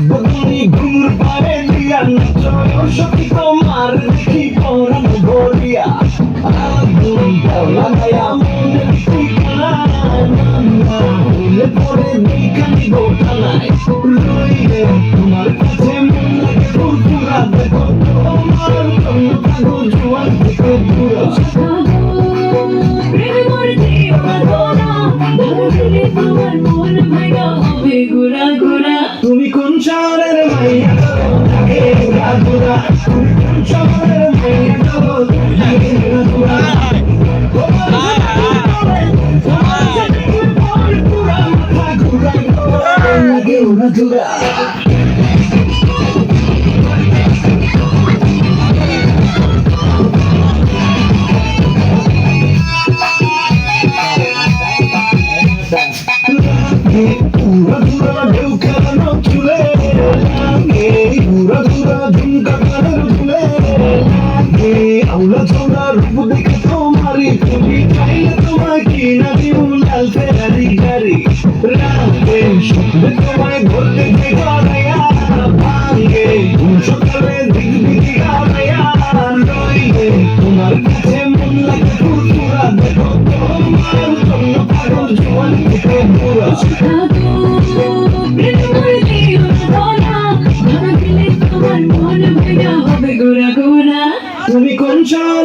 বদলি ঘুমুর পারে দিয়া নচয় সখী তোমার দেখি পরাণ ভরিয়া আগুন লাগায়া মনে ঠিকানা হইলে পরে নিখানি গোটানায় রইলে তোমার কাছে মন লাগে ফুরফুরা দেখো তোমার জন্য কাগো জোয়ান থেকে পুরা প্রেমে মরতে পারবো না, ভালো দিলে তোমার মন ভাঙা হবে ঘোরা ঘোরা। তুমি কোন শহরের মাইয়া গো লাগে ঘোরা ঘোরা তুমি কোন শহরের মাইয়া গো লাগে ঘোরা ঘোরা লাগে ঘোরা ঘোরা ঘুরা ঘুরা ঢেউ খেলানো চুলে লাগে ঘুরা ঘুরা ঝুমকা কানের ঝুলে লাগে আউলা চৌলা রূপ দেখে তোমারই তুমি চাইলে তোমায় কিনা দিব লাল ফেরারি গাড়ি রাতে স্বপ্নে তোমায় ঘুরতে গড়াইয়া ভাঙ্গে ঘুম সকালে দিক দিকে হারাইয়া রইলে তোমার কাছে মন লাগে ফুরফুরা দেখো তোমার জন্য পাগল জোয়ান থেকে পুরা প্রেমে মরতে পারবো না, ভালো দিলে তোমার মন ভাঙা হবে ঘোরা ঘোরা। তুমি কোন শহরের